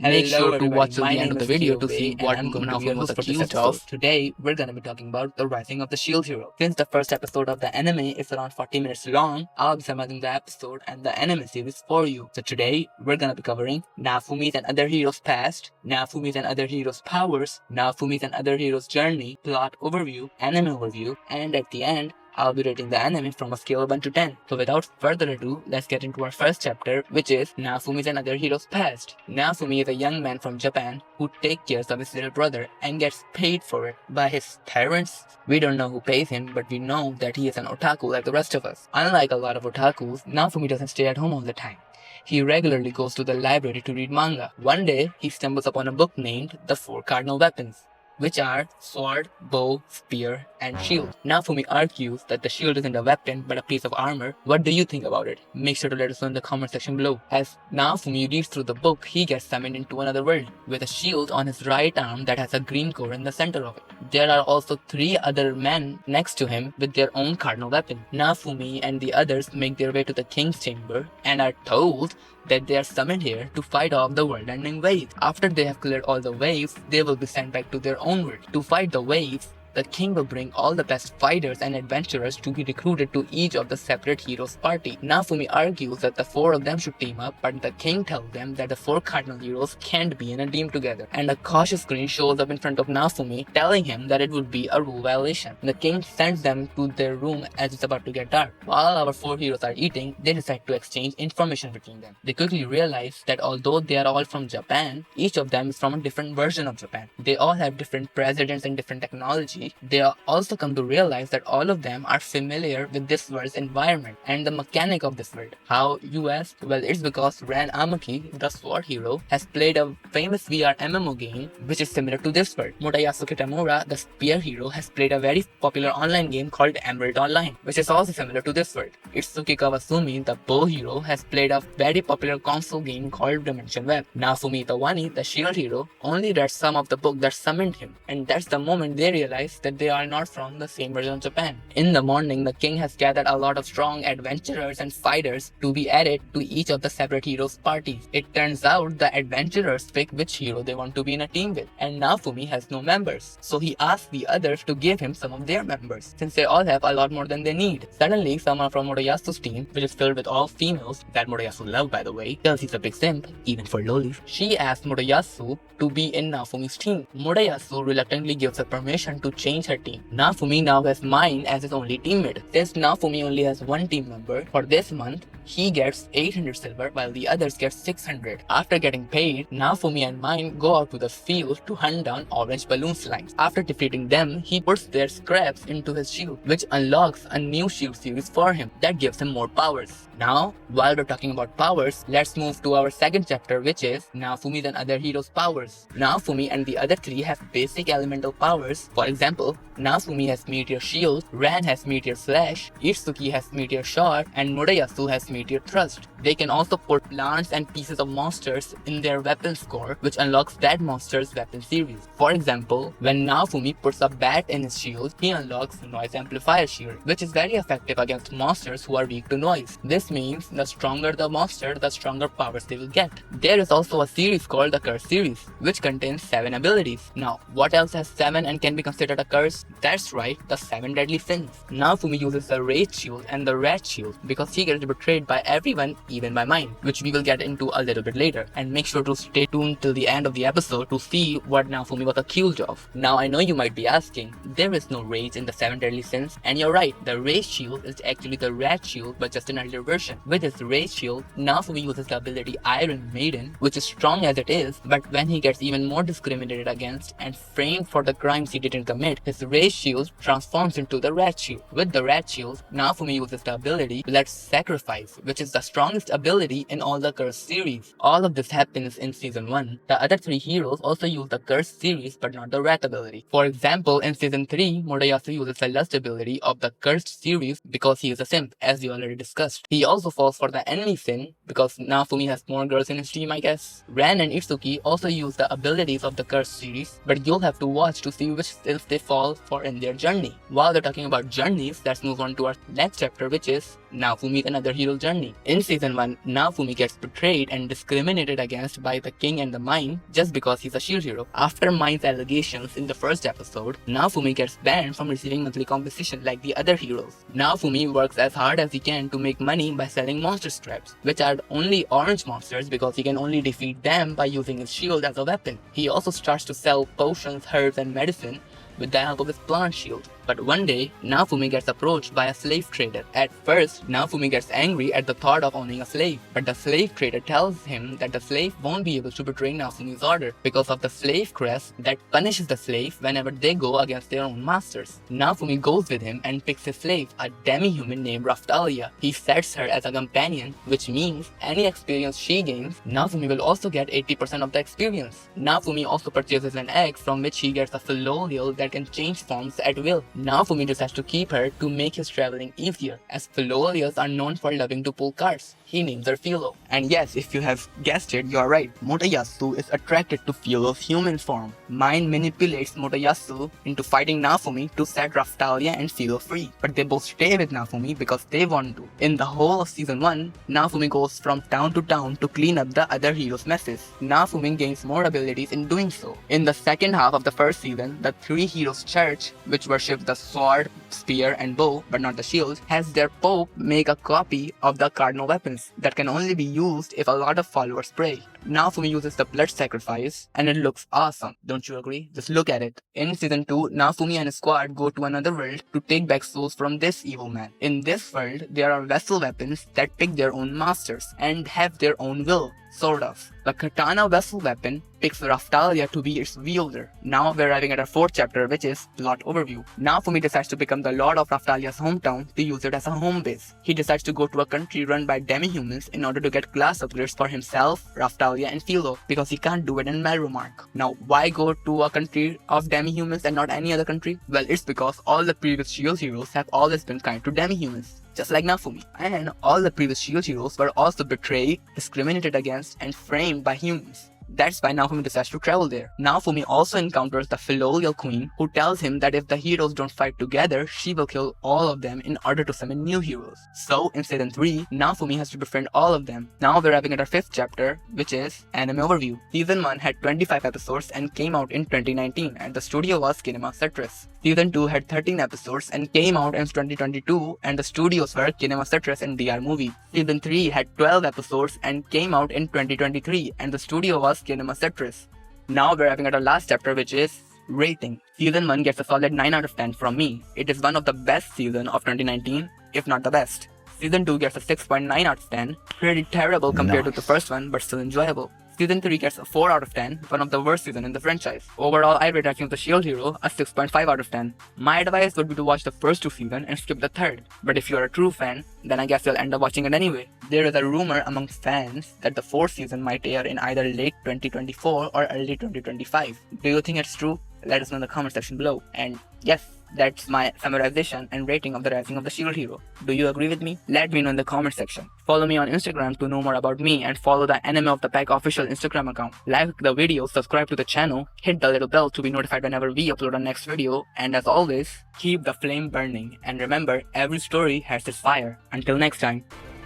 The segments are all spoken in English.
Make sure to watch till My the end name of the is video to Kyubi, see and what I'm going to be your Naofumi was host for this accused episode. of. Today, we're going to be talking about the rising of the shield hero. Since the first episode of the anime is around 40 minutes long, I'll be summarizing the episode and the anime series for you. So today, we're going to be covering Naofumi's and other heroes' past, Naofumi's and other heroes' powers, Naofumi's and other heroes' journey, plot overview, anime overview, and at the end, I'll be rating the anime from a scale of 1 to 10. So without further ado, let's get into our first chapter, which is Naofumi's and other heroes' past. Naofumi is a young man from Japan who takes care of his little brother and gets paid for it by his parents. We don't know who pays him, but we know that he is an otaku like the rest of us. Unlike a lot of otakus, Naofumi doesn't stay at home all the time. He regularly goes to the library to read manga. One day, he stumbles upon a book named The Four Cardinal Weapons, which are sword, bow, spear, and shield. Naofumi argues that the shield isn't a weapon but a piece of armor. What do you think about it? Make sure to let us know in the comment section below. As Naofumi reads through the book, he gets summoned into another world with a shield on his right arm that has a green core in the center of it. There are also 3 other men next to him with their own cardinal weapon. Naofumi and the others make their way to the king's chamber and are told that they are summoned here to fight off the world-ending waves. After they have cleared all the waves, they will be sent back to their own world. To fight the waves, the king will bring all the best fighters and adventurers to be recruited to each of the separate heroes' party. Naofumi argues that the 4 of them should team up, but the king tells them that the 4 cardinal heroes can't be in a team together. And a cautious screen shows up in front of Naofumi, telling him that it would be a rule violation. The king sends them to their room as it's about to get dark. While our 4 heroes are eating, they decide to exchange information between them. They quickly realize that although they are all from Japan, each of them is from a different version of Japan. They all have different presidents and different technology. They also come to realize that all of them are familiar with this world's environment and the mechanic of this world. How, you ask? Well, it's because Ran Amaki, the sword hero, has played a famous VR MMO game which is similar to this world. Murayasu Kitamura, the spear hero, has played a very popular online game called Emerald Online, which is also similar to this world. Itsuki Kawasumi, the bow hero, has played a very popular console game called Dimension Web. Naofumi Tawani, the shield hero, only read some of the book that summoned him, and that's the moment they realize that they are not from the same version of Japan. In the morning, the king has gathered a lot of strong adventurers and fighters to be added to each of the separate heroes' parties. It turns out the adventurers pick which hero they want to be in a team with, and Naofumi has no members, so he asks the others to give him some of their members, since they all have a lot more than they need. Suddenly, someone from Murayasu's team, which is filled with all females, that Murayasu loves by the way, tells he's a big simp, even for lolis. She asks Murayasu to be in Naofumi's team. Murayasu reluctantly gives her permission to change her team. Naofumi now has Mine as his only teammate. Since Naofumi only has one team member, for this month, he gets 800 silver while the others get 600. After getting paid, Naofumi and Mine go out to the field to hunt down orange balloon slimes. After defeating them, he puts their scraps into his shield, which unlocks a new shield series for him that gives him more powers. Now, while we're talking about powers, let's move to our second chapter, which is Naofumi's and other heroes' powers. Naofumi and the other 3 have basic elemental powers. For example, Naofumi has Meteor Shield, Ran has Meteor Slash, Itsuki has Meteor Shot, and Murayasu has Meteor Thrust. They can also put plants and pieces of monsters in their weapon score, which unlocks that monster's weapon series. For example, when Naofumi puts a bat in his shield, he unlocks Noise Amplifier Shield, which is very effective against monsters who are weak to noise. This means the stronger the monster, the stronger powers they will get. There is also a series called the Curse series, which contains 7 abilities. Now, what else has 7 and can be considered a curse? That's right, the 7 deadly sins. Naofumi uses the Rage Shield and the Rat Shield because he gets betrayed by everyone, even by Mine, which we will get into a little bit later. And make sure to stay tuned till the end of the episode to see what Naofumi was accused of. Now, I know you might be asking, there is no rage in the 7 deadly sins, and you're right, the Rage Shield is actually the Rat Shield but just an earlier version. With his Rage Shield, Naofumi uses the ability Iron Maiden, which is strong as it is, but when he gets even more discriminated against and framed for the crimes he didn't commit, his Rage Shield transforms into the Rat Shield. With the Rat Shield, Naofumi uses the ability Let's Sacrifice, which is the strongest ability in all the Curse series. All of this happens in Season 1. The other 3 heroes also use the Curse series but not the Rat ability. For example, in Season 3, Murayasu uses the Lust ability of the Cursed series because he is a simp, as we already discussed. He also falls for the Enemy Sin because Naofumi has more girls in his team, I guess. Ran and Itsuki also use the abilities of the Curse series, but you'll have to watch to see which skills they fall for in their journey. While they're talking about journeys, let's move on to our next chapter, which is Naofumi and Other Hero's Journey. In Season 1, Naofumi gets betrayed and discriminated against by the king and the mine just because he's a shield hero. After mine's allegations in the first episode, Naofumi gets banned from receiving monthly compensation like the other heroes. Naofumi works as hard as he can to make money by selling monster scraps, which are only orange monsters because he can only defeat them by using his shield as a weapon. He also starts to sell potions, herbs, and medicine with the help of his plant shield. But one day, Naofumi gets approached by a slave trader. At first, Naofumi gets angry at the thought of owning a slave, but the slave trader tells him that the slave won't be able to betray Naofumi's order because of the slave crest that punishes the slave whenever they go against their own masters. Naofumi goes with him and picks his slave, a demi-human named Raftalia. He sets her as a companion, which means any experience she gains, Naofumi will also get 80% of the experience. Naofumi also purchases an egg from which he gets a Philolial that can change forms at will. Naofumi decides to keep her to make his traveling easier, as Philolials are known for loving to pull carts. He names her Philo. And yes, if you have guessed it, you are right. Motoyasu is attracted to Philo's human form. Mine manipulates Motoyasu into fighting Naofumi to set Raftalia and Philo free. But they both stay with Naofumi because they want to. In the whole of Season 1, Naofumi goes from town to clean up the other heroes' messes. Naofumi gains more abilities in doing so. In the second half of the first season, the three heroes' church, which worships the sword, spear, and bow, but not the shield, has their pope make a copy of the cardinal weapons that can only be used if a lot of followers pray. Naofumi uses the blood sacrifice and it looks awesome, don't you agree? Just look at it. In Season 2, Naofumi and his squad go to another world to take back souls from this evil man. In this world, there are vessel weapons that pick their own masters and have their own will. Sort of. The katana vessel weapon picks Raftalia to be its wielder. Now we're arriving at our fourth chapter, which is plot overview. Naofumi decides to become the lord of Raftalia's hometown to use it as a home base. He decides to go to a country run by demi-humans in order to get class upgrades for himself, Raftalia, and Philo, because he can't do it in Melromark. Now, why go to a country of demi-humans and not any other country? Well, it's because all the previous Shield heroes have always been kind to demi-humans, just like Naofumi. And all the previous Shield heroes were also betrayed, discriminated against, and framed by humans. That's why Naofumi decides to travel there. Naofumi also encounters the Philolial Queen, who tells him that if the heroes don't fight together, she will kill all of them in order to summon new heroes. So, in Season 3, Naofumi has to befriend all of them. Now we're arriving at our fifth chapter, which is Anime Overview. Season 1 had 25 episodes and came out in 2019, and the studio was Kinema Citrus. Season 2 had 13 episodes and came out in 2022, and the studios were Kinema Citrus and DR Movie. Season 3 had 12 episodes and came out in 2023, and the studio was Kinema Citrus. Now we're having at our last chapter, which is rating. Season 1 gets a solid 9 out of 10 from me. It is one of the best season of 2019, if not the best. Season 2 gets a 6.9 out of 10, pretty terrible compared to the first one, but still enjoyable. Season 3 gets a 4 out of 10, one of the worst seasons in the franchise. Overall, I rate Rising of the Shield Hero a 6.5 out of 10. My advice would be to watch the first two seasons and skip the third. But if you're a true fan, then I guess you'll end up watching it anyway. There is a rumor among fans that the fourth season might air in either late 2024 or early 2025. Do you think it's true? Let us know in the comment section below. And yes, that's my summarization and rating of the Rising of the Shield Hero. Do you agree with me? Let me know in the comment section. Follow me on Instagram to know more about me and follow the Anime of the Pack official Instagram account. Like the video, subscribe to the channel, hit the little bell to be notified whenever we upload our next video, and as always, keep the flame burning. And remember, every story has its fire. Until next time.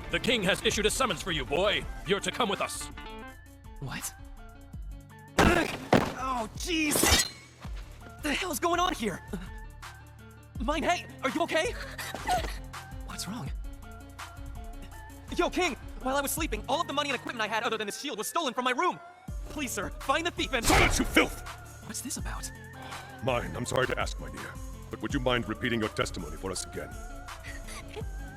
The king has issued a summons for you, boy. You're to come with us. What? Oh, jeez! What the hell's going on here? Mine, hey, are you okay? What's wrong? Yo, King! While I was sleeping, all of the money and equipment I had other than this shield was stolen from my room! Please, sir, find the thief and— Silence, you filth! What's this about? Mine, I'm sorry to ask, my dear, but would you mind repeating your testimony for us again?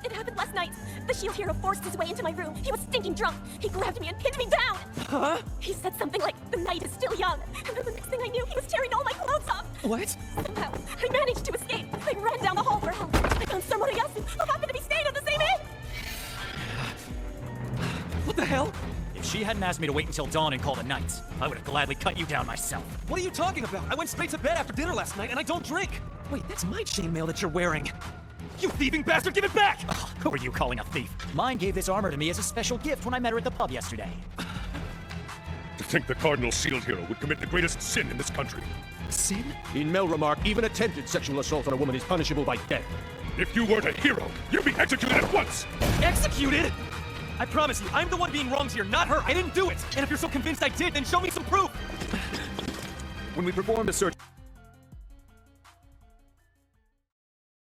It happened last night. The shield hero forced his way into my room. He was stinking drunk. He grabbed me and pinned me down. Huh? He said something like, "The night is still young." And then the next thing I knew, he was tearing all my clothes off. What? Somehow, I managed to escape. I ran down the hall for help. I found Sir Moriyasu, who happened to be staying at the same inn. What the hell? If she hadn't asked me to wait until dawn and call it night, I would have gladly cut you down myself. What are you talking about? I went straight to bed after dinner last night and I don't drink! Wait, that's my chainmail that you're wearing! You thieving bastard, give it back! Ugh, who are you calling a thief? Mine gave this armor to me as a special gift when I met her at the pub yesterday. To think the Cardinal Shield Hero would commit the greatest sin in this country. Sin? In Mel remarked, even attempted sexual assault on a woman is punishable by death. If you weren't a hero, you'd be executed at once! Executed? I promise you, I'm the one being wronged here, not her. I didn't do it. And if you're so convinced I did, then show me some proof. When we performed a search...